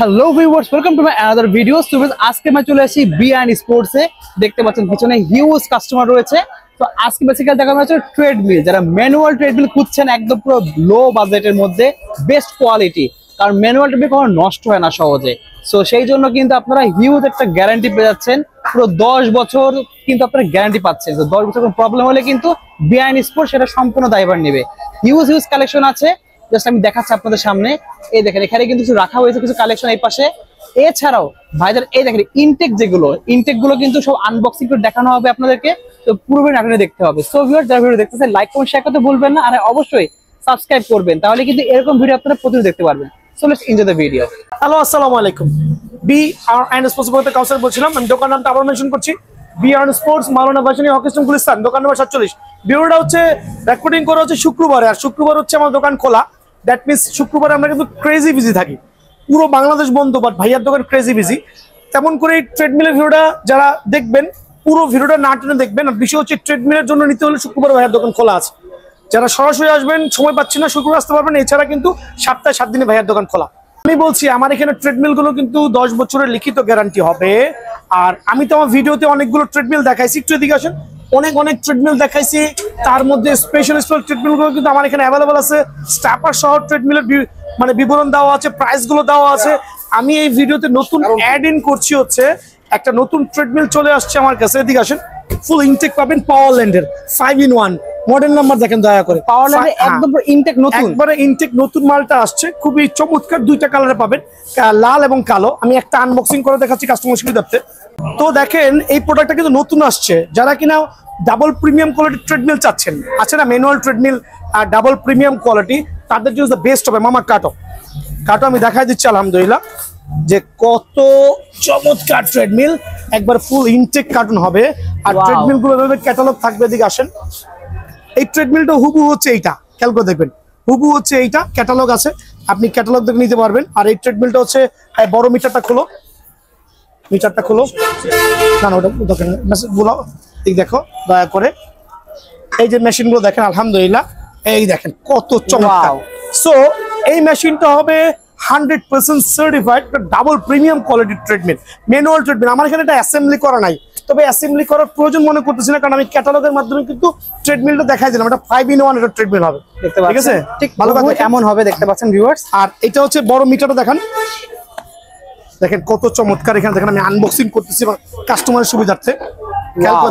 Hello viewers, welcome to my another video. So আজকে আমি চলে আসি বি&ই স্পোর্টস এ। দেখতে পাচ্ছেন পিছনে হিউজ কাস্টমার রয়েছে। তো আজকে বেসিক্যালি দেখানো হচ্ছে ট্রেডমিল, যারা ম্যানুয়াল ট্রেডমিল খুঁজছেন একদম পুরো লো বাজেটের মধ্যে বেস্ট কোয়ালিটি, কারণ ম্যানুয়াল ট্রেডমিল কখনো নষ্ট হয় না সহজে। সো সেই জন্য কিন্তু আপনারা হিউজ একটা গ্যারান্টি পেয়ে যাচ্ছেন, পুরো 10 বছর কিন্তু আপনারা গ্যারান্টি পাচ্ছেন। তো 10 বছর কোনো প্রবলেম হলে কিন্তু বি&ই স্পোর্টস সেটা সম্পূর্ণ দায়ভার নেবে। হিউজ কালেকশন আছে, জাস্ট আমি দেখাচ্ছি আপনাদের সামনে। এই দেখেন এখানে কিন্তু কিছু রাখা হয়েছে, কিছু কালেকশন এই পাশে। এছাড়াও ভাইদের এই দেখেন ইনটেক গুলো কিন্তু সব আনবক্সিং করে দেখানো হবে আপনাদেরকে। তো পুরো ভিডিও নাটনে দেখতে হবে। সো ভিউয়ার, যারা ভিডিও দেখতেছেন লাইক কমেন্ট শেয়ার করতে ভুলবেন না, আর অবশ্যই সাবস্ক্রাইব করবেন, তাহলে কিন্তু এরকম ভিডিও আপনারা প্রতিদিন দেখতে পারবেন। So let's enjoy the video. Hello, আসসালামু আলাইকুম। বি&ই স্পোর্টস বলতে কাউসার বলছিলাম। আমি দোকান নামটা আবার মেনশন করছি, বি&ই স্পোর্টস, মাওলানা ভাসানী হকিস্টন গুলিস্তান, দোকান নম্বর 47। ভিডিওটা হচ্ছে রেকর্ডিং করা হচ্ছে শুক্রবারে, আর শুক্রবার হচ্ছে আমার দোকান খোলা। দ্যাট মিনস শুক্রবারে আমরা কিন্তু ক্রেজি বিজি থাকি, পুরো বাংলাদেশ বন্ধ, বাট ভাইয়ার দোকান ক্রেজি বিজি। তেমন করে এই ট্রেডমিলের ভিডিওটা যারা দেখবেন পুরো ভিডিওটা না টেনে দেখবেন। আর বিষয় হচ্ছে ট্রেডমিলের জন্য নিতে হলে শুক্রবার ভাইয়ার দোকান খোলা আছে। যারা সরাসরি আসবেন সময় পাচ্ছেন না, শুক্রবার আসতে পারবেন। এছাড়া কিন্তু সপ্তাহে 7 দিনে ভাইয়ার দোকান খোলা। আমি বলছি আমার এখানে ট্রেডমিল গুলো কিন্তু 10 বছরের লিখিত গ্যারান্টি হবে। আর আমি তো আমার ভিডিওতে অনেকগুলো ট্রেডমিল দেখাইছি, একটু এদিকে আসেন। অনেক ট্রেডমিল দেখাইছি, তার মধ্যে স্পেশাল ট্রেডমিল গুলো কিন্তু আমার এখানে অ্যাভেলেবল আছে। স্ট্যাপার সহ ট্রেডমিলের মানে বিবরণ দেওয়া আছে, প্রাইস গুলো দেওয়া আছে। আমি এই ভিডিওতে নতুন অ্যাড ইন করছি, হচ্ছে একটা নতুন ট্রেডমিল চলে আসছে আমার কাছে। এদিকে আসেন, ফুল ইনটেক পাবেন পাওয়ারল্যান্ডের 5-in-1 মডেল নাম্বার দেখেন দয়া করে। পাওয়ারল্যান্ডের একদম ইনটেক নতুন, একবারে ইনটেক নতুন মালটা আসছে, খুবই চমৎকার। 2টা কালারে পাবেন, লাল এবং কালো। আমি একটা আনবক্সিং করে দেখাচ্ছি কাস্টমার সুবিধার্থে। তো দেখেন এই প্রোডাক্টটা কিন্তু নতুন আসছে। যারা কিনা ডাবল প্রিমিয়াম কোয়ালিটির ট্রেডমিল চাচ্ছেন, আছে না ম্যানুয়াল ট্রেডমিল আর ডাবল প্রিমিয়াম কোয়ালিটি, তাদের জন্য দ্য বেস্ট হবে মামা কাটো। আমি দেখাই দিচ্ছি আলহামদুলিল্লাহ যে কত চমৎকার ট্রেডমিল, একবার ফুল ইনটেক কার্টুন হবে। আর ট্রেডমিল গুলো ক্যাটালগ থাকবে, এদিকে আসেন। এই ট্রেডমিলটা হুবু হচ্ছে এইটা, খেয়াল করে দেখবেন, হুবু হচ্ছে এইটা, ক্যাটালগ আছে, আপনি ক্যাটালগ দেখে নিতে পারবেন। আর এই ট্রেডমিলটা হচ্ছে বড় মিটারটা খোলো না ওটা দেখেন মেশিনগুলো, এই দেখো দয়া করে, এই যে মেশিনগুলো দেখেন আলহামদুলিল্লাহ, এই দেখেন কত চমৎকার। সো এই মেশিনটা হবে 100% সার্টিফাইড ডাবল প্রিমিয়াম কোয়ালিটির ট্রেডমিল, ম্যানুয়াল ট্রেডমিল। আমার এখানে এটা অ্যাসেম্বলি করা নাই, তবে অ্যাসেম্বলি করার প্রয়োজন মনে করতেছি না, কারণ আমি ক্যাটালগের মাধ্যমে কিন্তু ট্রেডমিলটা দেখাই দিলাম। এটা 5-in-1 একটা ট্রেডমিল হবে, ঠিক আছে? ঠিক ভালো কথা এমন হবে, দেখতে পাচ্ছেন ভিউয়ার্স। আর এটা হচ্ছে বড় মিটারটা দেখেন কত চমৎকার। এখানে দেখেন আমি আনবক্সিং করতেছি কাস্টমারের সুবিধার্থে,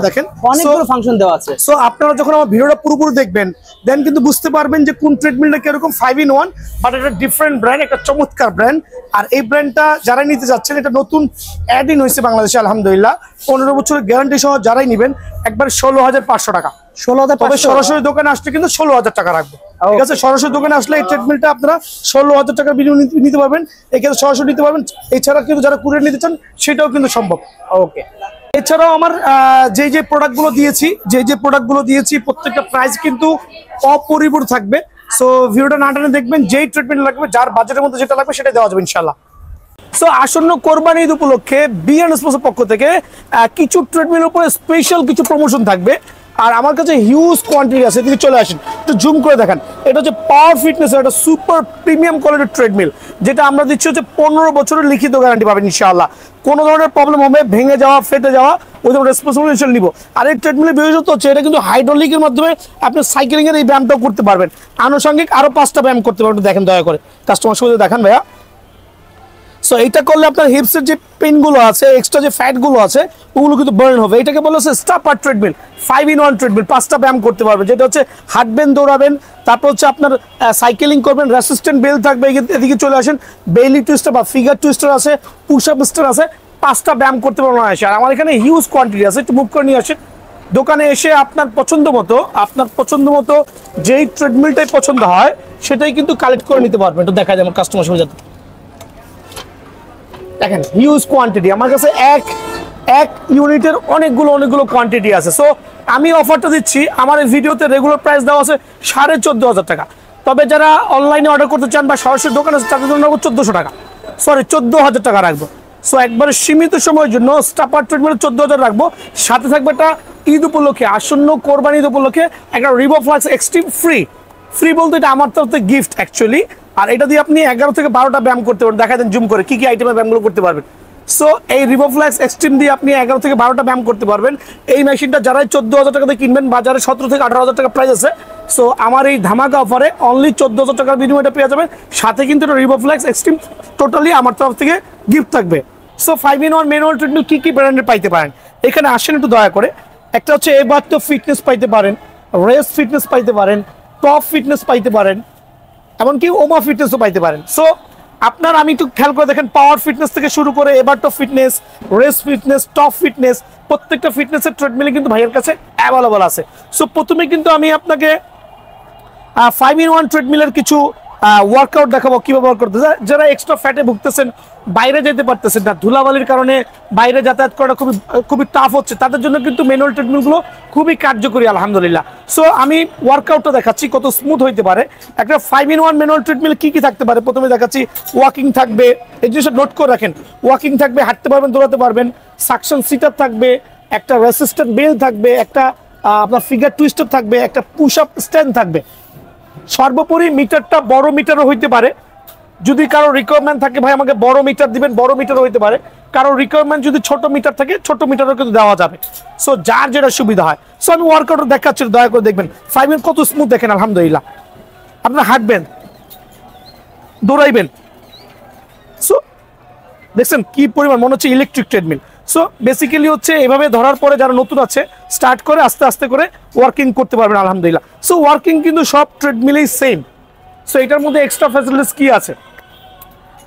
দেখেন অনেকগুলো ফাংশন দেওয়া আছে। সো আপনারা যখন আমার ভিডিওটা পুরোপুরি দেখবেন দেন কিন্তু বুঝতে পারবেন যে কোন ট্রেডমিলটা কিরকম 5-in-1, বাট এটা ডিফারেন্ট ব্র্যান্ড, একটা চমৎকার ব্র্যান্ড। আর এই ব্র্যান্ডটা যারা নিতে যাচ্ছেন, এটা নতুন অ্যাড ইন হয়েছে বাংলাদেশে আলহামদুলিল্লাহ। 15 বছরের গ্যারান্টি সহ যারাই নেবেন একবার 16,500 টাকা। 16,000, তবে সরাসরি দোকানে আসলে কিন্তু 16,000 টাকা রাখবো, ঠিক আছে? সরাসরি দোকানে আসলে এই ট্রেডমিলটা আপনারা 16,000 টাকার বিনিময়ে নিতে পারবেন, এক্ষেত্রে সরাসরি নিতে পারবেন। এছাড়া কিন্তু যারা কুরিয়ার নিতে চান সেটাও কিন্তু সম্ভব। ওকে, এছাড়াও আমার যে প্রোডাক্টগুলো দিয়েছি প্রত্যেকটা প্রাইস কিন্তু অপরিবর্তিত থাকবে। সো ভিডিওটা না টেনে দেখবেন, যেই ট্রিটমেন্ট লাগবে, যার বাজেটের মধ্যে যেটা লাগবে সেটা দেওয়া যাবে ইনশাআল্লাহ। সো আসন্ন কোরবানি ঈদ উপলক্ষে বি&ই স্পোর্টসের পক্ষ থেকে কিছু ট্রেডমিলের উপরে স্পেশাল কিছু প্রমোশন থাকবে। আর আমার কাছে হিউজ কোয়ান্টিটি আছে, এদিকে চলে আসেন, একটু জুম করে দেখান। এটা হচ্ছে পাওয়ার ফিটনেসের একটা সুপার প্রিমিয়াম কোয়ালিটির ট্রেডমিল, যেটা আমরা দিচ্ছি হচ্ছে 15 বছরের লিখিত গ্যারান্টি পাবেন ইনশাআল্লাহ। কোনো ধরনের প্রবলেম হবে, ভেঙে যাওয়া, ফেটে যাওয়া, ওই জন্য রেসপন্সিবিলিটি নিব। আর এই ট্রেডমিলের বিশেষত্ব হচ্ছে এটা কিন্তু হাইড্রোলিকের মাধ্যমে আপনি সাইকেলিংয়ের এই ব্যায়ামটাও করতে পারবেন, আনুষঙ্গিক আরও 5টা ব্যায়াম করতে পারবেন। দেখেন দয়া করে কাস্টমার সুবিধা দেখান ভাইয়া। সো এইটা করলে আপনার হিপসের যে পেনগুলো আছে, এক্সট্রা যে ফ্যাটগুলো আছে, ওগুলো কিন্তু বার্ন হবে। এটাকে বলা হচ্ছে স্টাপার ট্রেডমিল, 5-in-1 ট্রেডমিল, 5টা ব্যায়াম করতে পারবেন, যেটা হচ্ছে হাঁটবেন, দৌড়াবেন, তারপর হচ্ছে আপনার সাইকেলিং করবেন, রেসিস্ট্যান্ট বেল্ট থাকবে। এদিকে চলে আসেন, বেলি টুইস্টার বা ফিগার টুইস্টার আছে, পুশ আপ স্টার আছে, 5টা ব্যায়াম করতে পারবেন আসে। আর আমার এখানে হিউজ কোয়ান্টিটি আছে, একটু মুভ করে নিয়ে আসেন। দোকানে এসে আপনার পছন্দ মতো যেই ট্রেডমিলটাই পছন্দ হয় সেটাই কিন্তু কালেক্ট করে নিতে পারবেন। এটা দেখা যায় আমার কাস্টমার সুবিধা। দেখেন হিউজ কোয়ান্টিটি, আমার কাছে এক ইউনিটের অনেকগুলো কোয়ান্টিটি আছে। সো আমি অফারটা দিচ্ছি, আমার এই ভিডিওতে রেগুলার প্রাইস দেওয়া আছে 14,500 টাকা। তবে যারা অনলাইনে অর্ডার করতে চান বা সরাসরি দোকানে আছে তাদের জন্য 1400 টাকা, 14,000 টাকা রাখবো। সো একবারে সীমিত সময়ের জন্য স্টাপার ট্রেডমিল 14,000 রাখবো। সাথে থাকবে একটা ঈদ উপলক্ষে, আসন্ন কোরবানি ঈদ উপলক্ষে একটা রিবো ফ্লাক্স এক্সট্রিম ফ্রি বলতে এটা আমার তরফ থেকে গিফট অ্যাকচুয়ালি। আর এটা দিয়ে আপনি 11 থেকে 12টা ব্যায়াম করতে পারবেন। দেখা দেন জুম করে কি কি আইটেমের ব্যায়ামগুলো করতে পারবেন। সো এই রিভোফ্লেক্স এক্সট্রিম দিয়ে আপনি 11 থেকে 12টা ব্যায়াম করতে পারবেন। এই মেশিনটা যারাই 14,000 টাকা দিয়ে কিনবেন, বাজারে 17 থেকে 18,000 টাকা প্রাইস আছে। সো আমার এই ধামাকা অফারে অনলি 14,000 টাকার বিনিময়ে পেয়ে যাবেন। সাথে কিন্তু রিভোফ্লেক্স এক্সট্রিম টোটালি আমার তরফ থেকে গিফট থাকবে। সো 5-in-1 ম্যানুয়াল ট্রেডমিল কি কি ব্র্যান্ডের পাইতে পারেন এখানে আসেন একটু দয়া করে। একটা হচ্ছে এবারতো ফিটনেস পাইতে পারেন, রেস ফিটনেস পাইতে পারেন, টপ ফিটনেস পাইতে পারেন, এমনকি ওমা ফিটনেসও পাইতে পারেন। সো আপনার আমি একটু খেয়াল করে দেখেন, পাওয়ার ফিটনেস থেকে শুরু করে এবারতো fitness, race fitness, top fitness, প্রত্যেকটা ফিটনেসের ট্রেডমিলে কিন্তু ভাইয়ের কাছে অ্যাভেলেবল আছে। সো প্রথমে কিন্তু আমি আপনাকে 5-in-1 ট্রেডমিলের কিছু ওয়ার্কআউট দেখাবো কিভাবে ওয়ার্ক করতে। যারা এক্সট্রা ফ্যাটে ভুগতেছেন, বাইরে যেতে পারতেছেন না, ধুলাবালির কারণে বাইরে যাতায়াত করাটা খুবই টাফ হচ্ছে, তাদের জন্য কিন্তু ম্যানুয়াল ট্রেডমিলগুলো খুবই কার্যকরী আলহামদুলিল্লাহ। সো আমি ওয়ার্কআউটটা দেখাচ্ছি কত স্মুথ হইতে পারে। একটা 5-in-1 ম্যানুয়াল ট্রেডমিল কি কি থাকতে পারে প্রথমে দেখাচ্ছি। ওয়াকিং থাকবে, এই জিনিসটা নোট করে রাখেন। ওয়াকিং থাকবে, হাঁটতে পারবেন, দৌড়াতে পারবেন। সাকশন সিটআপ থাকবে, একটা রেসিস্ট্যান্ট বেল্ট থাকবে, একটা আপনার ফিগার টুইস্টার থাকবে, একটা পুশ আপ স্ট্যান্ড থাকবে। সর্বোপরি মিটারটা বড় মিটারও হইতে পারে, যদি কারো রিকোয়ারমেন্ট থাকে ভাই আমাকে বড় মিটার দিবেন, বড় মিটারও হইতে পারে। কারো রিকোয়ারমেন্ট যদি ছোট মিটার থাকে, ছোট মিটারও কিন্তু দেওয়া যাবে। সো যার যেটা সুবিধা হয়। সো আমি ওয়ার্কআউট দেখাচ্ছি, দয়া করে দেখবেন। 5-in কত স্মুথ দেখেন আলহামদুলিল্লাহ। আপনারা হাঁটবেন, দৌড়াইবেন, সো দেখছেন কি পরিমাণ মনে হচ্ছে ইলেকট্রিক ট্রেডমিল। সো বেসিক্যালি হচ্ছে এভাবে ধরার পরে যারা নতুন আছে স্টার্ট করে আস্তে আস্তে করে ওয়ার্কিং করতে পারবেন আলহামদুলিল্লাহ। সো ওয়ার্কিং কিন্তু সব ট্রেডমিলেই সেম। সো এটার মধ্যে এক্সট্রা ফ্যাসিলিটিস কি আছে,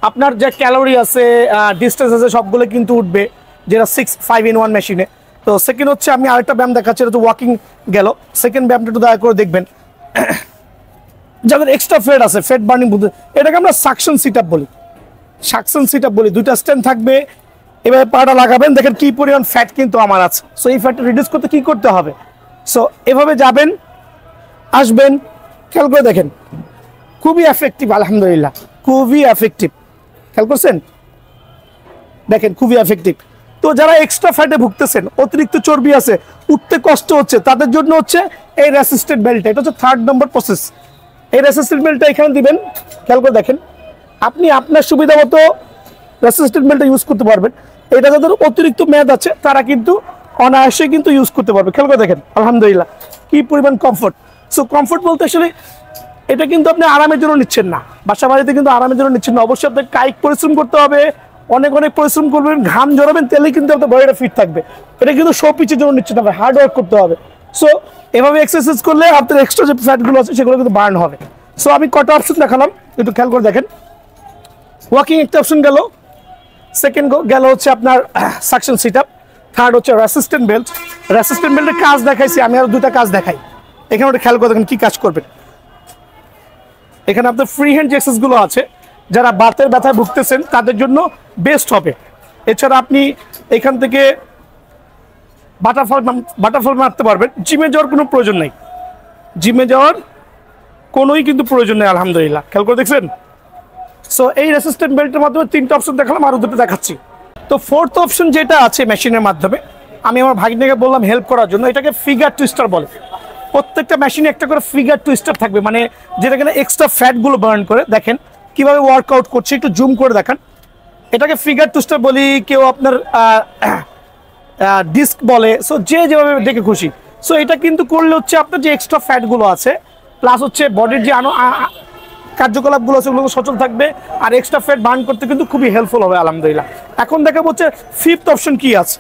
আপনার যে ক্যালোরি আছে, ডিস্টেন্স আছে, সবগুলো কিন্তু উঠবে, যেটা 5-in-1 মেশিনে। তো সেকেন্ড হচ্ছে আমি আরেকটা ব্যায়াম দেখাচ্ছি, এটা তো ওয়াকিং গেল। সেকেন্ড ব্যায়ামটা একটু দয়া করে দেখবেন। যাদের এক্সট্রা ফ্যাট আছে, ফ্যাট বার্নিং, এটাকে আমরা সাকশন সিটআপ বলি। সাকশন সিটআপ বলি, দুইটা স্ট্যান্ড থাকবে, এভাবে পাটা লাগাবেন, দেখেন কি পরিমাণ ফ্যাট কিন্তু আমার আছে। সো এই ফ্যাটটা রিডিউস করতে কি করতে হবে। সো এভাবে যাবেন, আসবেন, খেয়াল করে দেখেন খুবই এফেক্টিভ আলহামদুলিল্লাহ, খুবই এফেক্টিভ। খেয়াল করছেন, দেখেন খুবই এফেক্টিভ। তো যারা এক্সট্রা ফ্যাটে ভুগতেছেন, অতিরিক্ত চর্বি আছে, উঠতে কষ্ট হচ্ছে, তাদের জন্য হচ্ছে এই রেসিস্টেন্ট বেল্ট। এটা হচ্ছে 3rd নম্বর প্রসেস। এই রেসিস্টেন্ট বেল্টটা এখানে দিবেন, খেয়াল করে দেখেন। আপনি আপনার সুবিধা মতো রেসিস্টেন্ট বেল্টটা ইউজ করতে পারবেন। এটা যাদের অতিরিক্ত মেয়াদ আছে তারা কিন্তু অনায়াসে কিন্তু ইউজ করতে পারবে। খেয়াল করে দেখেন আলহামদুলিল্লাহ কি পরিমাণ কমফোর্ট। সো কমফোর্ট বলতে আসলে এটা কিন্তু আপনি আরামের জন্য নিচ্ছেন না, বাসা বাড়িতে কিন্তু আরামের জন্য নিচ্ছেন না। অবশ্যই আপনাকে কায়িক পরিশ্রম করতে হবে, অনেক অনেক পরিশ্রম করবেন, ঘাম ঝরাবেন, তেলে কিন্তু আপনার বডিটা ফিট থাকবে। এটা কিন্তু শো পিচের জন্য নিচ্ছেন না, হার্ড ওয়ার্ক করতে হবে। সো এভাবে এক্সারসাইজ করলে আপনার এক্সট্রা যে ফ্যাটগুলো আছে সেগুলো কিন্তু বার্ন হবে। সো আমি কটা অপশন দেখালাম, একটু খেয়াল করে দেখেন। ওয়াকিং একটা অপশন গেল, সেকেন্ড গেল হচ্ছে আপনার সাকশন সিটআপ, থার্ড হচ্ছে রেসিস্ট্যান্ট বেল্ট। রেসিস্ট্যান্ট বেল্টের কাজ দেখাইছি, আমি আরো দুটা কাজ দেখাই। এখানে ওটা খেয়াল করে দেখেন কি কাজ করবেন। এখানে আপনার ফ্রি হ্যান্ড যে এক্সারসাইজগুলো আছে, যারা বাতের ব্যথায় ভুগতেছেন তাদের জন্য বেস্ট হবে। এছাড়া আপনি এখান থেকে বাটারফ্লাই মারতে পারবেন। জিমে যাওয়ার কোনো প্রয়োজন নেই, জিমে যাওয়ার কোনোই কিন্তু প্রয়োজন নেই আলহামদুলিল্লাহ। খেয়াল করে দেখছেন। সো এই রেসিস্ট্যান্ট বেল্টের মাধ্যমে 3টা অপশন দেখালাম, আরো দুটো দেখাচ্ছি। তো 4th অপশন যেটা আছে মেশিনের মাধ্যমে, আমি আমার ভাগ্নিকে বললাম হেল্প করার জন্য, এটাকে ফিগার টুইস্টার বলে। প্রত্যেকটা মেশিনে একটা করে ফিগার টুইস্টার থাকবে, মানে যেটা কিনা এক্সট্রা ফ্যাটগুলো বার্ন করে। দেখেন কিভাবে ওয়ার্কআউট করছে, একটু জুম করে দেখান। এটাকে ফিগার টুইস্টার বলি, কেউ আপনার ডিস্ক বলে। সো যে যেভাবে দেখে খুশি। সো এটা কিন্তু করলে হচ্ছে আপনার যে এক্সট্রা ফ্যাটগুলো আছে, প্লাস হচ্ছে বডির যে কার্যকলাপগুলো আছে ওগুলো সচল থাকবে, আর এক্সট্রা ফ্যাট বার্ন করতে কিন্তু খুবই হেল্পফুল হবে আলহামদুলিল্লাহ। এখন দেখা হচ্ছে 5th অপশন কি আছে।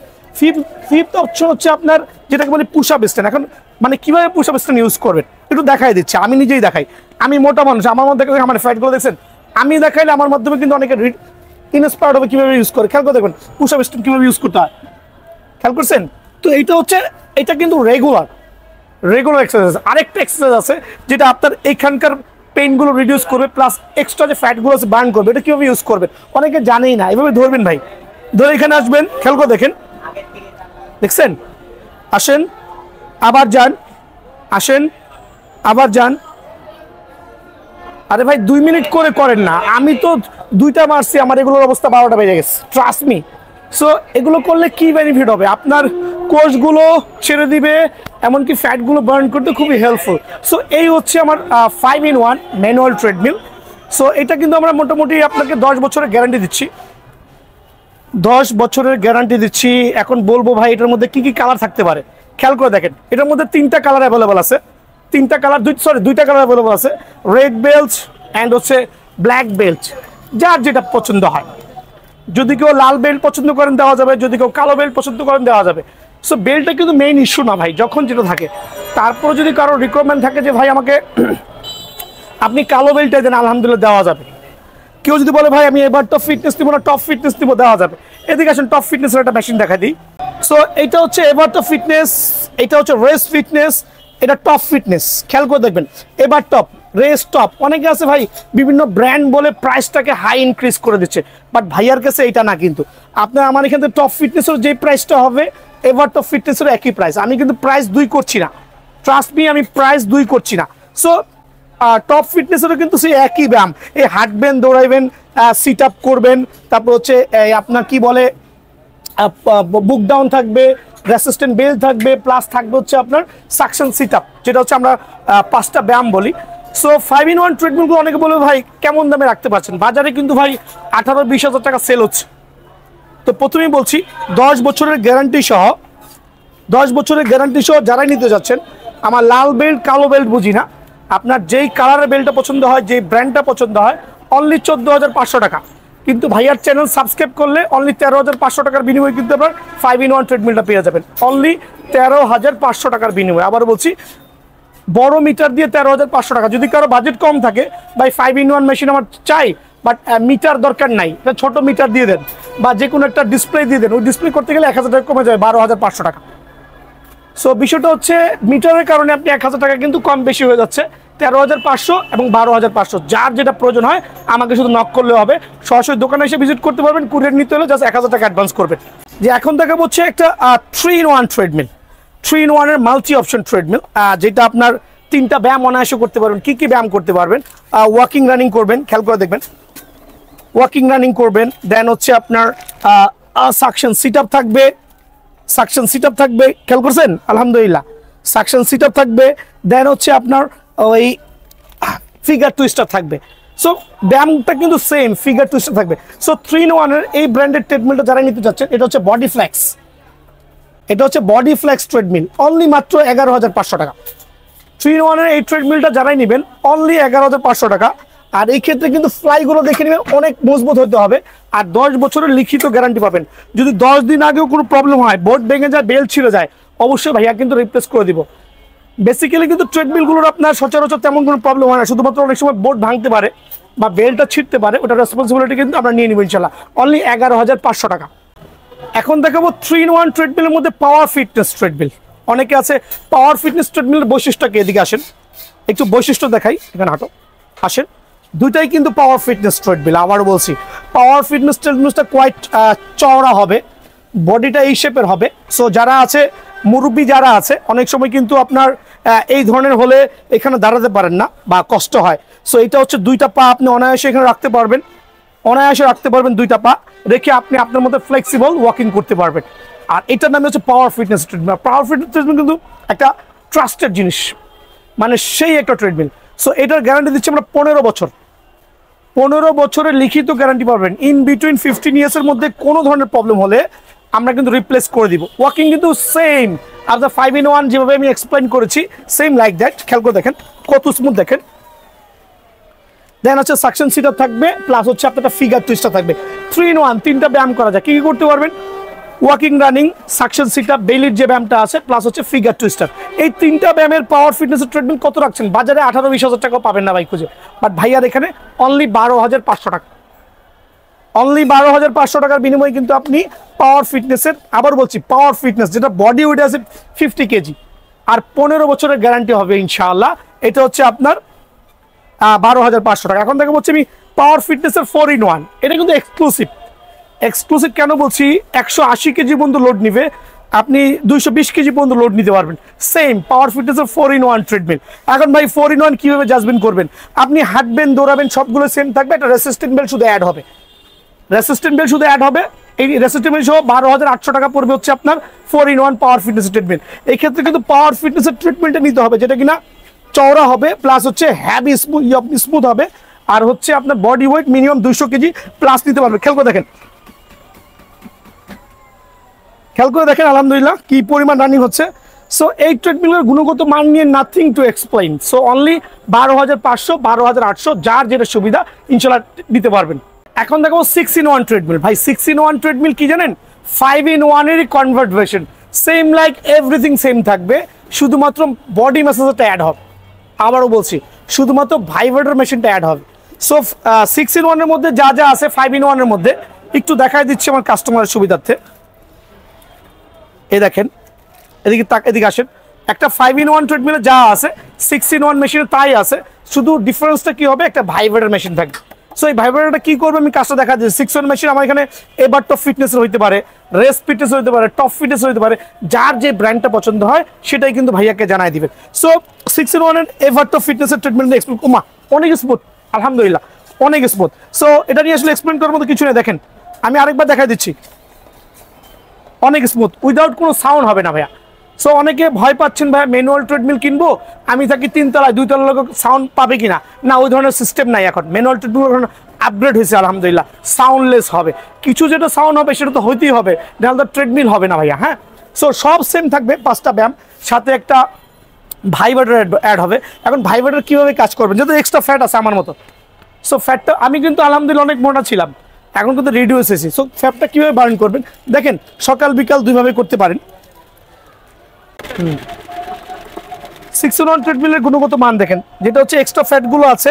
ফিফথ অপশন হচ্ছে আপনার যেটাকে বলি পুশ আপ স্ট্যান্ড। এখন মানে কিভাবে পুশ আপ স্ট্যান্ড ইউজ করবেন একটু দেখাই দিচ্ছি, আমি নিজেই দেখাই। আমি মোটা মানুষ, আমার মধ্যে আমার ফ্যাটগুলো দেখছেন, আমি দেখাইলে আমার মাধ্যমে কিন্তু অনেকে ইন্সপায়ার্ড হবে কিভাবে ইউজ করে। খেয়াল করে দেখবেন পুশ আপ স্ট্যান্ড কিভাবে ইউজ করতে হয়, খেয়াল করছেন। তো এইটা হচ্ছে, এটা কিন্তু রেগুলার এক্সারসাইজ। আরেকটা এক্সারসাইজ আছে যেটা আপনার এইখানকার পেইনগুলো রিডিউস করবে, প্লাস এক্সট্রা যে ফ্যাটগুলো আছে বার্ন করবে। এটা কিভাবে ইউজ করবেন অনেকে জানেই না। এভাবে ধরবেন ভাই, ধরে এখানে আসবেন, খেয়াল করে দেখেন, দেখছেন, আসেন আবার যান, আসেন আবার যান। আরে ভাই 2 মিনিট করে করেন না, আমি তো 2টা মারছি, আমার এগুলোর অবস্থা 12টা বেজে গেছে, ট্রাস্ট মি। সো এগুলো করলে কি বেনিফিট হবে, আপনার কোষগুলো ছেড়ে দিবে, এমনকি ফ্যাটগুলো বার্ন করতে খুবই হেল্পফুল। সো এই হচ্ছে আমার 5-in-1 ম্যানুয়াল ট্রেডমিল। সো এটা কিন্তু আমরা মোটামুটি আপনাকে 10 বছরের গ্যারান্টি দিচ্ছি, 10 বছরের গ্যারান্টি দিচ্ছি। এখন বলবো ভাই এটার মধ্যে কি কি কালার থাকতে পারে, খেয়াল করে দেখেন। এটার মধ্যে 3টা কালার অ্যাভেলেবল আছে, 3টা কালার, 2টা কালার অ্যাভেলেবল আছে, রেড বেল্ট অ্যান্ড হচ্ছে ব্ল্যাক বেল্ট, যার যেটা পছন্দ হয়। যদি কেউ লাল বেল্ট পছন্দ করেন দেওয়া যাবে, যদি কেউ কালো বেল্ট পছন্দ করেন দেওয়া যাবে। সো বেল্টটা কিন্তু মেইন ইস্যু না ভাই, যখন যেটা থাকে। তারপরে যদি কারো রিকোয়ারমেন্ট থাকে যে ভাই আমাকে আপনি কালো বেল্টটা দেন, আলহামদুলিল্লাহ দেওয়া যাবে। কেউ যদি বলে ভাই আমি এবার টপ ফিটনেস দিব না, টপ ফিটনেস দিব, দেওয়া যাবে। এদিকে আসেন টপ ফিটনেসের একটা মেশিন দেখা দিই। সো এটা হচ্ছে এবার টপ ফিটনেস, এটা হচ্ছে রেস ফিটনেস, এটা টপ ফিটনেস। খেয়াল করে দেখবেন, এবার টপ, রেস টপ। অনেকে আছে ভাই বিভিন্ন ব্র্যান্ড বলে প্রাইসটাকে হাই ইনক্রিজ করে দিচ্ছে, বাট ভাইয়ার কাছে এটা না। কিন্তু আপনার আমার এখান থেকে টপ ফিটনেসের যে প্রাইসটা হবে এবার টপ ফিটনেসের একই প্রাইস। আমি কিন্তু প্রাইস 2 করছি না, ট্রাস্ট মি, আমি প্রাইস 2 করছি না। সো টপ ফিটনেসেরও কিন্তু সেই একই ব্যায়াম, এই হাঁটবেন, দৌড়াইবেন, সিট আপ করবেন, তারপর হচ্ছে আপনার কি বলে বুক ডাউন থাকবে, রেসিস্ট্যান্ট বেল্ট থাকবে, প্লাস থাকবে হচ্ছে আপনার সাকশন সিট আপ, যেটা হচ্ছে আমরা 5টা ব্যায়াম বলি। সো 5-in-1 ট্রিটমেন্টগুলো অনেকে বলবে ভাই কেমন দামে রাখতে পারছেন, বাজারে কিন্তু ভাই 18-20 হাজার টাকা সেল হচ্ছে। তো প্রথমেই বলছি 10 বছরের গ্যারান্টি সহ, 10 বছরের গ্যারান্টি সহ যারাই নিতে যাচ্ছেন, আমার লাল বেল্ট কালো বেল্ট বুঝি না, আপনার যেই কালারের বেল্টটা পছন্দ হয়, যেই ব্র্যান্ডটা পছন্দ হয়, অনলি 14,500 টাকা। কিন্তু ভাইয়ার চ্যানেল সাবস্ক্রাইব করলে অনলি 13,500 টাকার বিনিময়ে কিন্তু আপনার 5-in-1 ট্রিটমেন্টটা পেয়ে যাবেন, অনলি 13,500 টাকার বিনিময়ে। আবার বলছি, বড় মিটার দিয়ে 13,500 টাকা। যদি কারো বাজেট কম থাকে, ভাই 5-in-1 মেশিন আমার চাই, বাট মিটার দরকার নাই, এটা ছোট মিটার দিয়ে দেন, বা যে কোনো একটা ডিসপ্লে দিয়ে দেন। ওই ডিসপ্লে করতে গেলে 1,000 টাকা কমে যাবে, 12,500 টাকা। সো বিষয়টা হচ্ছে মিটারের কারণে আপনি 1,000 টাকা কিন্তু কম বেশি হয়ে যাচ্ছে। 13,500 এবং 12,500, যার যেটা প্রয়োজন হয় আমাকে শুধু নক করলে হবে। সরাসরি দোকানে এসে ভিজিট করতে পারবেন, কুরিয়ার নিতে হলে জাস্ট 1,000 টাকা অ্যাডভান্স করবেন। যে এখন দেখা হচ্ছে একটা 3-in-1 ট্রেডমিল, 3-in-1 এর মাল্টি অপশন ট্রেডমিল, যেটা আপনার 3টা ব্যায়াম অনায়াসে করতে পারবেন। কি কি ব্যায়াম করতে পারবেন? ওয়াকিং রানিং করবেন, খেয়াল করে দেখবেন, ওয়াকিং রানিং করবেন। দেন হচ্ছে আপনার সাকশন সিট আপ থাকবে, সাকশন সিট আপ থাকবে, খেয়াল করছেন? আলহামদুলিল্লাহ, সাকশন সিট আপ থাকবে। দেন হচ্ছে আপনার ওই ফিগার টুইস্টার থাকবে। সো ব্যায়ামটা কিন্তু সেম, ফিগার টুইস্টার থাকবে। সো 3-in-1 এর এই ব্র্যান্ডেড ট্রেডমিলটা যারা নিতে চাচ্ছেন, এটা হচ্ছে বডি ফ্লেক্স, এটা হচ্ছে বডি ফ্লেক্স ট্রেডমিল, অনলি মাত্র 11,500 টাকা। 3-in-1 এর এই ট্রেডমিলটা যারাই নেবেন অনলি 11,500 টাকা। আর এই ক্ষেত্রে কিন্তু ফ্লাইগুলো দেখে নেবেন, অনেক মজবুত হতে হবে। আর 10 বছরের লিখিত গ্যারান্টি পাবেন। যদি 10 দিন আগেও কোনো প্রবলেম হয়, বোর্ড ভেঙে যায়, বেল্ট ছিঁড়ে যায়, অবশ্যই ভাইয়া কিন্তু রিপ্লেস করে দিব। বেসিক্যালি কিন্তু ট্রেডমিলগুলোর আপনার সচরাচর তেমন কোনো প্রবলেম হয় না, শুধুমাত্র অনেক সময় বোর্ড ভাঙতে পারে বা বেল্টটা ছিঁড়তে পারে, ওটা রেসপন্সিবিলিটি কিন্তু আমরা নিয়ে নিব ইনশাল্লাহ। অনলি 11,500 টাকা। এখন দেখাবো 3-in-1 ট্রেডমিলের মধ্যে পাওয়ার ফিটনেস ট্রেডমিল। অনেকে আছে পাওয়ার ফিটনেস ট্রেডমিলের বৈশিষ্ট্যকে, এদিকে আসেন একটু বৈশিষ্ট্য দেখাই, এখানে হাঁটো, আসেন। দুইটাই কিন্তু পাওয়ার ফিটনেস ট্রেডমিল। আবারও বলছি, পাওয়ার ফিটনেস ট্রেডমিলটা কোয়াইট চওড়া হবে, বডিটা এই শেপের হবে। সো যারা আছে মুরব্বী যারা আছে, অনেক সময় কিন্তু আপনার এই ধরনের হলে এখানে দাঁড়াতে পারেন না বা কষ্ট হয়। সো এটা হচ্ছে 2টা পা আপনি অনায়াসে এখানে রাখতে পারবেন, অনায়াসে রাখতে পারবেন। 2টা পা রেখে আপনি আপনার মধ্যে ফ্লেক্সিবল ওয়াকিং করতে পারবেন। আর এটার নাম হচ্ছে পাওয়ার ফিটনেস ট্রেডমিল। পাওয়ার ফিটনেস ট্রেডমিল কিন্তু একটা ট্রাস্টেড জিনিস, মানে সেই একটা ট্রেডমিল। সো এটার গ্যারান্টি দিচ্ছি আমরা 15 বছর, 15 বছরের লিখিত গ্যারান্টি পাবেন। ইন বিটুইন 15 ইয়ার্সের মধ্যে কোনো ধরনের প্রবলেম হলে আমরা কিন্তু রিপ্লেস করে দিব। ওয়াকিং কিন্তু সেম আর দ্য 5-in-1 যেভাবে আমি এক্সপ্লেন করেছি, সেম লাইক দ্যাট। খেয়াল করে দেখেন কত স্মুথ, দেখেন। দেন হচ্ছে সাকশন সিট আপ থাকবে, প্লাস হচ্ছে আপনার ফিগার টুইস্টার থাকবে। 3-in-1 3টা ব্যায়াম করা যায়। কি কি করতে পারবেন? Walking, running, suction sit up, বেলির যে ব্যায়ামটা আছে, প্লাস হচ্ছে ফিগার টুইস্টার। এই 3টা ব্যায়ামের পাওয়ার ফিটনেস ট্রেডমিল কত রাখছেন? বাজারে 18-20 হাজার টাকা পাবেন না ভাই খুঁজে, বাট ভাইয়ার এখানে অনলি 12,500 টাকা। অনলি 12,500 টাকার বিনিময়ে কিন্তু আপনি পাওয়ার ফিটনেসের, আবার বলছি পাওয়ার ফিটনেস, যেটা বডি ওয়েট আছে 50 কেজি, আর 15 বছরের গ্যারান্টি হবে ইনশাআল্লাহ। এটা হচ্ছে আপনার 12,500 টাকা। এখন দেখে বলছি আমি পাওয়ার ফিটনেসের 4-in-1, এটা কিন্তু এক্সক্লুসিভ। এক্সক্লুসিভ কেন বলছি? 180 কেজি পর্যন্ত লোড নিবে, আপনি 220 কেজি পর্যন্ত লোড নিতে পারবেন। সেম পাওয়ার ফিটনেসের 4-in-1 ট্রেডমিল। এখন ভাই 4-in-1 কিভাবে জাজমেন্ট করবেন? আপনি হাঁটবেন, দৌড়াবেন, সবগুলো সেম থাকবে, একটা রেসিস্ট্যান্ট বেল্ট শুধু অ্যাড হবে, রেসিস্ট্যান্ট বেল্ট শুধু অ্যাড হবে। এই রেসিস্ট্যান্ট বেল্ট সহ 12,800 টাকা পড়বে হচ্ছে আপনার 4-in-1 পাওয়ার ফিটনেস ট্রিটমেন্ট। এই ক্ষেত্রে কিন্তু পাওয়ার ফিটনেসের ট্রিটমেন্টটা নিতে হবে, যেটা কিনা চওড়া হবে, প্লাস হচ্ছে হ্যাভি স্মুথ হবে। আর হচ্ছে আপনার body weight minimum 200 KG plus নিতে পারবে। খেয়াল করে দেখেন আলহামদুলিল্লাহ কি পরিমাণ রানিং হচ্ছে। সো এই ট্রেডমিলের গুণগত মান নিয়ে nothing to explain. So only 12,500, 12,800, যার যেটা সুবিধা ইনশাল্লাহ নিতে পারবেন। এখন দেখো 6-in-1 ট্রেডমিল। ভাই 6-in-1 ট্রেডমিল কি জানেন? 5-in-1 এরই convert version. Same like everything same থাকবে, শুধুমাত্র বডি ম্যাসাজটা অ্যাড হবে। আবারও বলছি, শুধুমাত্র ভাইব্রেটর মেশিনটা অ্যাড হবে। সো 6-in-1 এর মধ্যে যা যা আছে 5-in-1 এর মধ্যে একটু দেখাই দিচ্ছি আমার কাস্টমারের সুবিধার্থে। এই দেখেন, এদিকে আসেন। একটা 5-in-1 ট্রেডমিলে যা আছে 6-in-1 মেশিনে তাই আছে, শুধু ডিফারেন্সটা কি হবে, একটা ভাইব্রেটর মেশিন থাকবে। সো এই ভাইব্রেটরটা কি করবে আমি কাজটা দেখা দিচ্ছি। 6-in-1 মেশিন আমার এখানে এবার টপ ফিটনেস হইতে পারে, রেস্ট ফিটনেস হইতে পারে, টপ ফিটনেস হইতে পারে, যার যে ব্র্যান্ডটা পছন্দ হয় সেটাই কিন্তু ভাইয়াকে জানাই দিবেন। সো 6-in-1 এর এভার টপ ফিটনেসের ট্রিটমেন্ট এক্সপ্লেন অনেক স্মুথ, আলহামদুলিল্লাহ অনেক স্মুথ। সো এটা নিয়ে আসলে এক্সপ্লেন করার মতো কিছু নেই। দেখেন আমি আরেকবার দেখাই দিচ্ছি, অনেক স্মুথ, উইদাউট কোনো সাউন্ড হবে না ভাইয়া। সো অনেকে ভয় পাচ্ছেন ভাই ম্যানুয়াল ট্রেডমিল কিনবো, আমি থাকি 3 তলায়, 2 তলার লোক সাউন্ড পাবে কিনা, না ওই ধরনের সিস্টেম নাই এখন। ম্যানুয়াল ট্রেডমিল আপগ্রেড হয়েছে আলহামদুলিল্লাহ, সাউন্ডলেস হবে। কিছু যেটা সাউন্ড হবে সেটা তো হইতেই হবে, নাহলে তো ট্রেডমিল হবে না ভাইয়া। হ্যাঁ, সো সব সেম থাকবে, 5টা ব্যায়াম, সাথে একটা ভাইব্রেটর অ্যাড হবে। এখন ভাইব্রেটর কীভাবে কাজ করবেন, যেহেতু এক্সট্রা ফ্যাট আছে আমার মতো। সো ফ্যাটটা আমি কিন্তু আলহামদুলিল্লাহ অনেক মোটা ছিলাম, এখন কিন্তু রিডিউস হয়েছি। সো ফ্যাটটা কীভাবে বার্ন করবেন দেখেন, সকাল বিকাল দুইভাবে করতে পারেন। 6-in-1 ট্রেডমিলের গুণগত মান দেখেন, যেটা হচ্ছে এক্সট্রা ফ্যাটগুলো আছে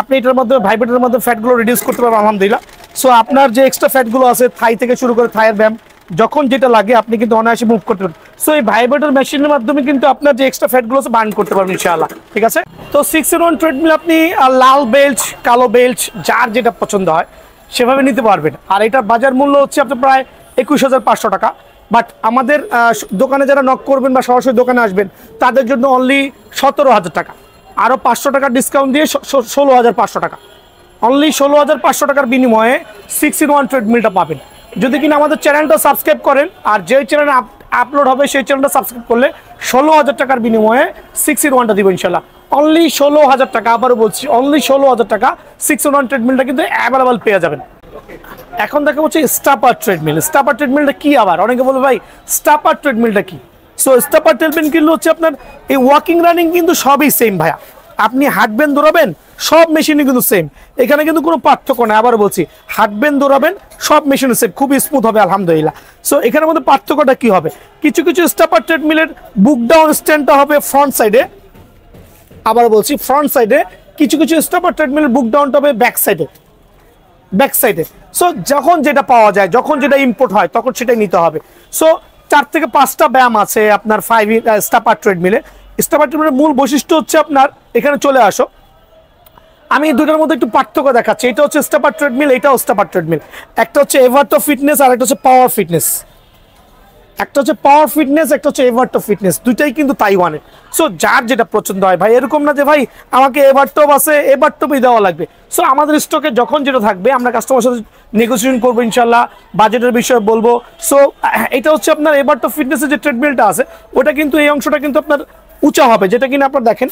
আপনি এটার মধ্যে ভাইব্রেটরের মধ্যে ফ্যাটগুলো রিডিউস করতে পারবেন আলহামদুলিল্লাহ। সো আপনার যে এক্সট্রা ফ্যাটগুলো আছে থাই থেকে শুরু করে থাইয়ের ব্যায়াম যখন যেটা লাগে আপনি কিন্তু অনায়াসে মুভ করতে পারবেন। সো এই ভাইব্রেটর মেশিনের মাধ্যমে কিন্তু আপনার যে এক্সট্রা ফ্যাটগুলো আছে বার্ন করতে পারবেন ইনশাআল্লাহ, ঠিক আছে। তো 6-in-1 ট্রেডমিল আপনি লাল বেল্ট, কালো বেল্ট, যার যেটা পছন্দ হয় সেভাবে নিতে পারবেন। আর এটার বাজার মূল্য হচ্ছে আপনার প্রায় 21,500 টাকা। বাট আমাদের দোকানে যারা নক করবেন বা সরাসরি দোকানে আসবেন তাদের জন্য অনলি 17,000 টাকা, আরও 500 টাকা ডিসকাউন্ট দিয়ে 16,500 টাকা। অনলি 16,500 টাকার বিনিময়ে 6-in-1 ট্রেডমিলটা পাবেন যদি কিনা আমাদের চ্যানেলটা সাবস্ক্রাইব করেন। আর যে চ্যানেলে আপলোড হবে সেই চ্যানেলটা সাবস্ক্রাইব করলে 16,000 টাকার বিনিময়ে 6-in-1টা দিব ইনশাল্লাহ। অনলি 16,000 টাকা, আবারও বলছি অনলি 16,000 টাকা 6-in-1 ট্রেডমিলটা কিন্তু অ্যাভেলেবল পেয়ে যাবেন। এখন দেখা হচ্ছে স্টাপার ট্রেডমিল। স্টাপার ট্রেডমিলটা কি, আবার অনেকে বলবে ভাই স্টাপার ট্রেডমিলটা কি। সো স্টাপার ট্রেডমিল কিন্তু হচ্ছে আপনার এই ওয়াকিং রানিং কিন্তু সবই সেম ভাইয়া, আপনি হাঁটবেন দৌড়াবেন সব মেশিনই কিন্তু সেম, এখানে কিন্তু কোনো পার্থক্য নেই। আবার বলছি হাঁটবেন দৌড়াবেন সব মেশিন সেম, খুবই স্মুথ হবে আলহামদুলিল্লাহ। সো এখানের মধ্যে পার্থক্যটা কি হবে, কিছু কিছু স্টাপার ট্রেডমিলের বুক ডাউন স্ট্যান্ডটা হবে ফ্রন্ট সাইডে, আবার বলছি ফ্রন্ট সাইডে, কিছু কিছু স্টাপার ট্রেডমিলের বুক ডাউনটা হবে ব্যাক সাইডে। সো যখন যেটা পাওয়া যায়, যখন যেটা ইম্পোর্ট হয় তখন সেটাই নিতে হবে। সো 4 থেকে 5টা ব্যায়াম আছে আপনার স্টাপার ট্রেডমিলে। স্টাপার ট্রেডমিলের মূল বৈশিষ্ট্য হচ্ছে আপনার, এখানে চলে আসো আমি দুটোর মধ্যে একটু পার্থক্য দেখাচ্ছি। এটা হচ্ছে স্টাপার ট্রেডমিল, এটাও স্টাপার ট্রেডমিল। একটা হচ্ছে এভারটো ফিটনেস আর একটা হচ্ছে পাওয়ার ফিটনেস। একটা হচ্ছে পাওয়ার ফিটনেস, একটা হচ্ছে এভারটো ফিটনেস, দুইটাই কিন্তু তাইওয়ানের। সো যার যেটা পছন্দ হয় ভাই, এরকম না যে ভাই আমাকে এভারটপ আছে এভারটপই দেওয়া লাগবে। সো আমাদের স্টকে যখন যেটা থাকবে আমরা কাস্টমার সাথে নেগোসিয়েশন করবো ইনশাল্লাহ, বাজেটের বিষয়ে বলবো। সো এটা হচ্ছে আপনার এভারটো ফিটনেসের যে ট্রেডমিলটা আছে ওটা কিন্তু এই অংশটা কিন্তু আপনার উঁচা হবে, যেটা কিনা আপনার দেখেন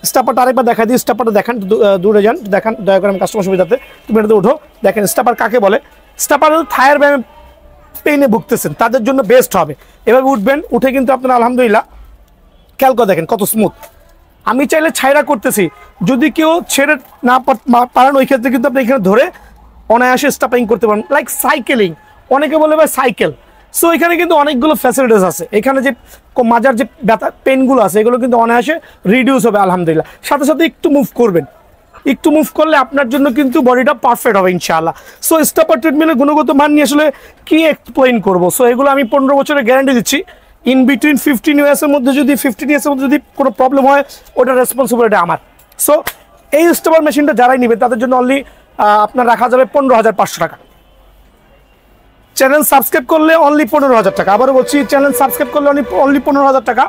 স্টাপারটা আরেকবার দেখা দিই, স্টাপারটা দেখান, দূরে যান দেখান দয়া করে, আমি কাস্টমার সুবিধাতে তুমি এটাতে উঠো। দেখেন স্টাপার কাকে বলে, স্টাপার থায়ার ব্যায়ামে পেইনে ভুগতেছেন তাদের জন্য বেস্ট হবে। এভাবে উঠবেন, উঠে কিন্তু আপনারা আলহামদুলিল্লাহ খেয়াল করে দেখেন কত স্মুথ। আমি চাইলে ছাইরা করতেছি, যদি কেউ ছেড়ে না পারেন ওই ক্ষেত্রে কিন্তু আপনি এখানে ধরে অনায়াসে স্টাপিং করতে পারেন, লাইক সাইকেলিং। অনেকে বলে ভাই সাইকেল। সো এখানে কিন্তু অনেকগুলো ফ্যাসিলিটিস আছে, এখানে যে মাজার যে ব্যথা পেনগুলো আছে এগুলো কিন্তু অনায়াসে রিডিউস হবে আলহামদুলিল্লাহ। সাথে সাথে একটু মুভ করবেন, একটু মুভ করলে আপনার জন্য কিন্তু বডিটা পারফেক্ট হবে ইনশাআল্লাহ। সো স্টাপার ট্রেডমিলের গুণগত মান নিয়ে আসলে কি এক্সপ্লেইন করবো। সো এগুলো আমি 15 বছরের গ্যারান্টি দিচ্ছি। ইন বিটুইন 15 ইয়ার্সের মধ্যে যদি 15 ইয়ার্সের মধ্যে যদি কোনো প্রবলেম হয় ওটার রেসপন্সিবিলিটি আমার। সো এই স্টাপার মেশিনটা যারাই নেবে তাদের জন্য অনলি আপনার রাখা যাবে 15,500 টাকা। চ্যানেল সাবস্ক্রাইব করলে অনলি 15,000 টাকা। আবারও বলছি চ্যানেল সাবস্ক্রাইব করলে অনলি 15,000 টাকা,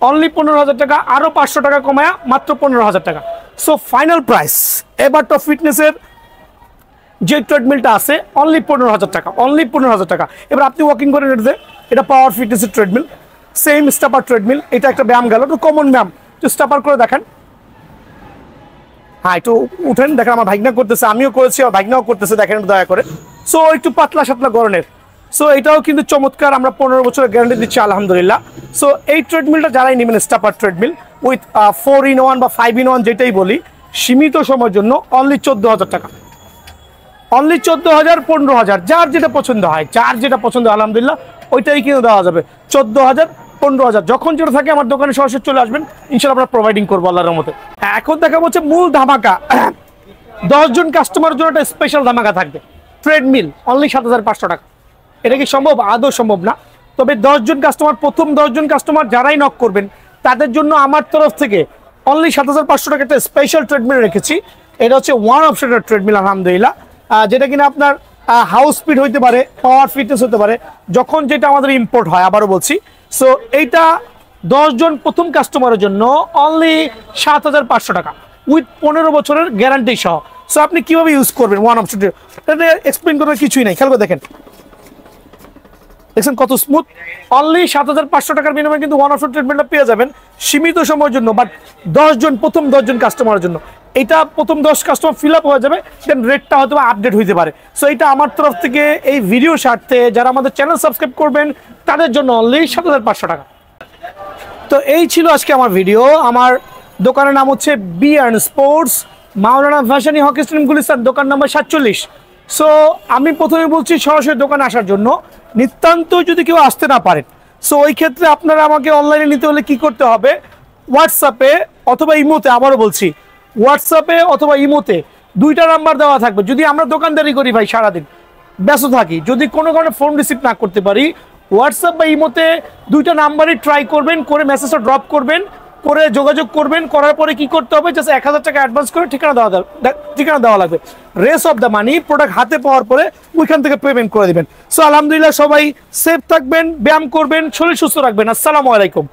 অনলি 15,000 টাকা, আরও 500 টাকা কমায়া মাত্র 15,000 টাকা। সো ফাইনাল প্রাইস এভারটো ফিটনেসের যে ট্রেডমিলটা আছে অনলি 15,000 টাকা, অনলি 15,000 টাকা। এবার আপনি ওয়াকিং করে নিতে, এটা পাওয়ার ফিটনেসের ট্রেডমিল, সেম স্টাপার ট্রেডমিল। এটা একটা ব্যায়াম গেল, একটু কমন ব্যায়াম, একটু স্টাপার করে দেখেন। হ্যাঁ একটু উঠেন, দেখেন আমার ভাগনা করতেছে, আমিও করেছি, আমার ভাগনাও করতেছে, দেখেন একটু দয়া করে। সো একটু পাতলা সাতলা গরনের। সো এটাও কিন্তু চমৎকার, আমরা 15 বছরের গ্যারান্টি দিচ্ছি আলহামদুলিল্লাহ। সো এই ট্রেডমিলটা যারাই নেবেন, স্টাপার ট্রেডমিল উইথ 4-in-1 বা 5-in-1 যেটাই বলি, সীমিত সময়ের জন্য অনলি 14,000 টাকা। অনলি 14,000, 15,000, যার যেটা পছন্দ হয়, যার যেটা পছন্দ আলহামদুলিল্লাহ ওইটাই কিন্তু দেওয়া যাবে। 14,000, 15,000, যখন যেটা থাকে আমার দোকানে সরাসরি চলে আসবেন, ইনশাল্লাহ আমরা প্রোভাইডিং করবো আল্লাহর রহমতে। এখন দেখা হচ্ছে মূল ধামাকা, 10 জন কাস্টমারের জন্য একটা স্পেশাল ধামাকা থাকবে। ট্রেডমিল অনলি 7,500 টাকা। এটা কি সম্ভব? আদৌ সম্ভব না। তবে 10 জন কাস্টমার, প্রথম 10 জন কাস্টমার যারাই নক করবেন তাদের জন্য আমার তরফ থেকে অনলি 7,500 টাকা একটা স্পেশাল ট্রেডমিল রেখেছি। এটা হচ্ছে ওয়ান অপশনের ট্রেডমিল আলহামদুলিল্লাহ, যেটা কিনা আপনার হাউস স্পিড হইতে পারে, পাওয়ার ফিটনেস হতে পারে, যখন যেটা আমাদের ইম্পোর্ট হয়, আবারও বলছি। সো এইটা 10 জন প্রথম কাস্টমারের জন্য অনলি 7,500 টাকা উইথ 15 বছরের গ্যারান্টি সহ। সো আপনি কিভাবে ইউজ করবেন ওয়ান অপশন, এক্সপ্লেন করার কিছুই নাই, খেয়াল করে দেখেন, দেখছেন কত স্মুথ। অনলি 7,500 টাকার বিনিময়ে কিন্তু ওয়ান অপশন ট্রিটমেন্টটা পেয়ে যাবেন সীমিত সময়ের জন্য, বাট 10 জন, প্রথম 10 জন কাস্টমারের জন্য। এটা প্রথম 10 কাস্টমার ফিল আপ হয়ে যাবে, দেন রেটটা হয়তো আপডেট হইতে পারে। সো এটা আমার তরফ থেকে এই ভিডিও স্বার্থে যারা আমাদের চ্যানেল সাবস্ক্রাইব করবেন তাদের জন্য অনলি 7,500 টাকা। তো এই ছিল আজকে আমার ভিডিও। আমার দোকানের নাম হচ্ছে বি&স্পোর্টস, মাওলানা ভাসানী হকি স্টেডিয়াম, গুলিস্তান, দোকান নাম্বার 47। সো আমি প্রথমে বলছি সরাসরি দোকানে আসার জন্য, নিতান্ত যদি কেউ আসতে না পারেন, সো ওই ক্ষেত্রে আপনারা আমাকে অনলাইনে নিতে হলে কি করতে হবে, হোয়াটসঅ্যাপে অথবা ইমোতে, আবারও বলছি হোয়াটসঅ্যাপে অথবা ইমোতে 2টা নাম্বার দেওয়া থাকবে। যদি আমরা দোকানদারি করি ভাই, সারাদিন ব্যস্ত থাকি, যদি কোনো কারণে ফোন রিসিভ না করতে পারি, হোয়াটসঅ্যাপ বা ইমোতে 2টা নাম্বারই ট্রাই করবেন, করে মেসেজটা ড্রপ করবেন, করে যোগাযোগ করবেন। করার পরে কি করতে হবে, জাস্ট 1,000 টাকা অ্যাডভান্স করে ঠিকানা দেওয়া লাগবে। Rest of the money product হাতে পাওয়ার পরে ওইখান থেকে পেমেন্ট করে দিবেন। সো আলহামদুলিল্লাহ, সবাই সেফ থাকবেন, ব্যায়াম করবেন, শরীর সুস্থ রাখবেন। আসসালামু আলাইকুম।